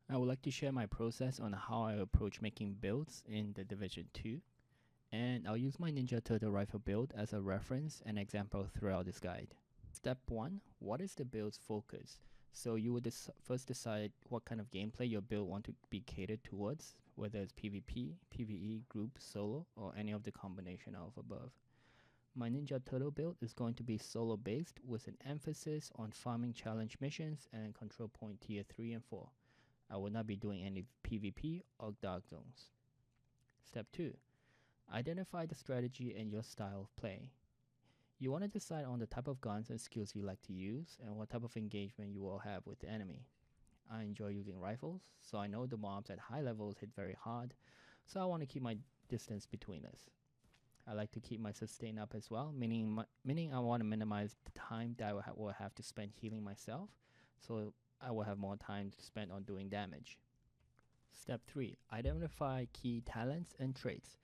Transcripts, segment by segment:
I would like to share my process on how I approach making builds in the Division 2, and I'll use my Ninja Turtle rifle build as a reference and example throughout this guide. Step 1. What is the build's focus? So you would first decide what kind of gameplay your build want to be catered towards, whether it's PvP, PvE, group, solo, or any of the combination of above. My Ninja Turtle build is going to be solo based with an emphasis on farming challenge missions and control point tier 3 and 4. I will not be doing any PvP or dark zones. Step 2. Identify the strategy and your style of play. You want to decide on the type of guns and skills you like to use and what type of engagement you will have with the enemy. I enjoy using rifles, so I know the mobs at high levels hit very hard, so I want to keep my distance between us. I like to keep my sustain up as well, meaning I want to minimize the time that I will have to spend healing myself, so I will have more time to spend on doing damage. Step 3. Identify key talents and traits.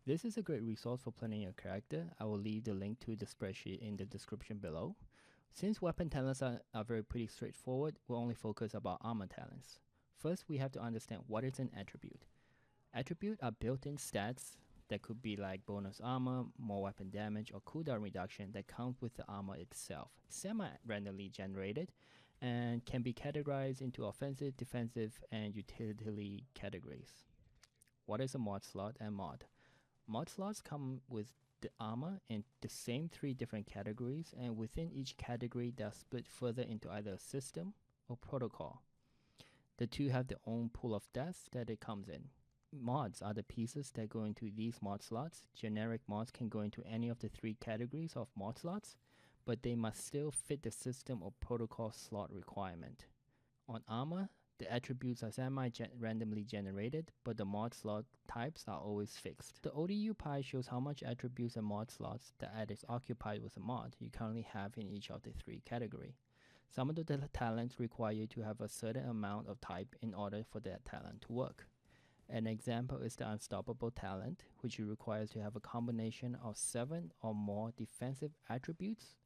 This is a great resource for planning your character. I will leave the link to the spreadsheet in the description below. Since weapon talents are very pretty straightforward, we'll only focus about armor talents. First, we have to understand what is an attribute. Attributes are built-in stats that could be like bonus armor, more weapon damage, or cooldown reduction that comes with the armor itself, semi-randomly generated, and can be categorized into offensive, defensive, and utility categories. What is a mod slot and mod? Mod slots come with the armor in the same 3 different categories, and within each category they are split further into either a system or protocol. The two have their own pool of deaths that it comes in. Mods are the pieces that go into these mod slots. Generic mods can go into any of the 3 categories of mod slots, but they must still fit the system or protocol slot requirement. On armor, the attributes are semi-randomly generated, but the mod slot types are always fixed. The ODU pie shows how much attributes and mod slots that is occupied with a mod you currently have in each of the 3 categories. Some of the talents require you to have a certain amount of type in order for that talent to work. An example is the Unstoppable talent, which requires to have a combination of 7 or more defensive attributes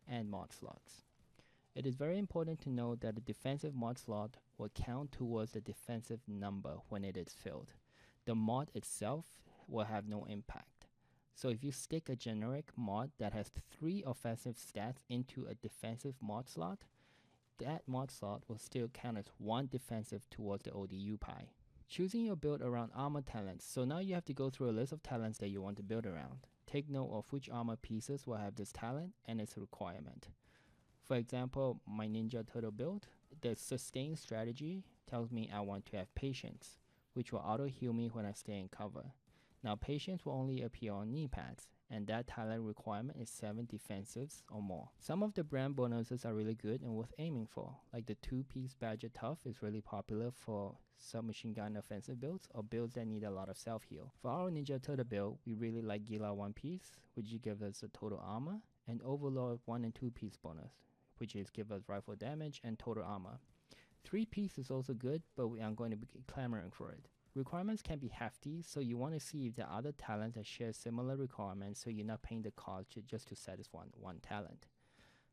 and mod slots. It is very important to note that the defensive mod slot will count towards the defensive number when it is filled. The mod itself will have no impact. So if you stick a generic mod that has 3 offensive stats into a defensive mod slot, that mod slot will still count as 1 defensive towards the ODU pie. Choosing your build around armor talents. So now you have to go through a list of talents that you want to build around. Take note of which armor pieces will have this talent and its requirement. For example, my Ninja Turtle build, the sustain strategy tells me I want to have patience, which will auto heal me when I stay in cover. Now patience will only appear on knee pads, and that talent requirement is 7 defensives or more. Some of the brand bonuses are really good and worth aiming for, like the 2-piece Badger Tough is really popular for submachine gun offensive builds or builds that need a lot of self-heal. For our Ninja Turtle build, we really like Gila 1-piece, which gives us the total armor, and Overlord 1 and 2-piece bonus, which is give us rifle damage and total armor. 3-piece is also good, but we aren't going to be clamoring for it. Requirements can be hefty, so you want to see if there are other talents that share similar requirements so you're not paying the cost just to satisfy one talent.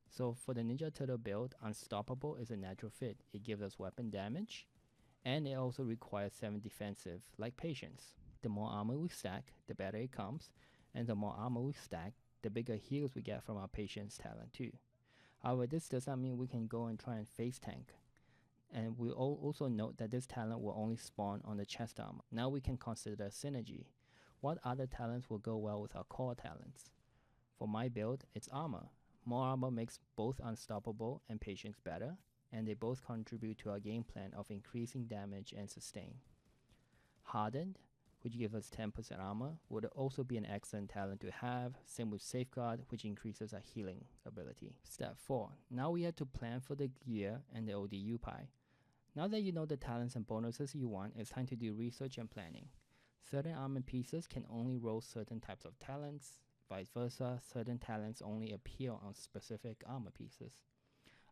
So for the Ninja Turtle build, Unstoppable is a natural fit. It gives us weapon damage, and it also requires 7 defensive, like Patience. The more armor we stack, the better it comes, and the more armor we stack, the bigger heals we get from our Patience talent too. However, this does not mean we can go and try and face tank. And we also note that this talent will only spawn on the chest armor. Now we can consider synergy. What other talents will go well with our core talents? For my build, it's armor. More armor makes both Unstoppable and Patience better, and they both contribute to our game plan of increasing damage and sustain. Hardened, which gives us 10% armor, would also be an excellent talent to have. Same with Safeguard, which increases our healing ability. Step 4. Now we have to plan for the gear and the ODU pie. Now that you know the talents and bonuses you want, it's time to do research and planning. Certain armor pieces can only roll certain types of talents. Vice versa, certain talents only appear on specific armor pieces.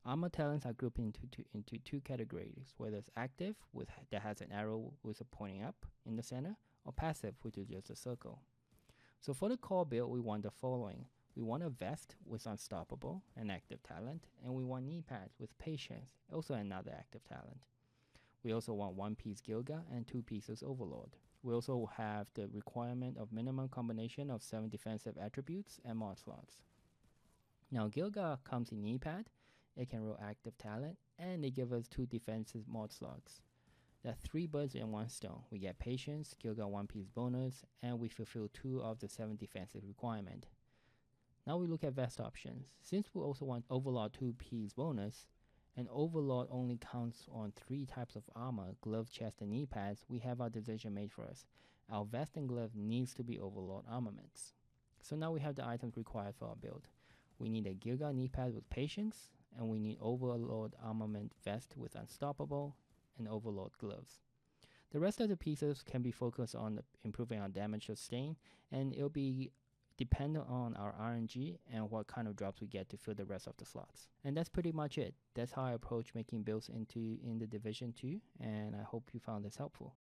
Armor talents are grouped into 2 categories, whether it's active, that has an arrow with a pointing up in the center, or passive, which is just a circle. So for the core build, we want the following. We want a vest with Unstoppable, an active talent, and we want knee pads with Patience, also another active talent. We also want 1 piece Gilga and 2 pieces Overlord. We also have the requirement of minimum combination of 7 defensive attributes and mod slots. Now Gilga comes in knee pad, it can roll active talent, and they give us 2 defensive mod slots. That's 3 birds in 1 stone. We get patience, Gilga 1 piece bonus, and we fulfill 2 of the 7 defensive requirement. Now we look at vest options. Since we also want Overlord 2 piece bonus, and Overlord only counts on 3 types of armor, glove, chest, and knee pads, we have our decision made for us. Our vest and glove needs to be Overlord armaments. So now we have the items required for our build. We need a Gilga knee pad with patience, and we need Overlord armament vest with unstoppable, and Overlord gloves. The rest of the pieces can be focused on improving our damage sustain, and it'll be dependent on our RNG and what kind of drops we get to fill the rest of the slots. And that's pretty much it. That's how I approach making builds in the Division 2, and I hope you found this helpful.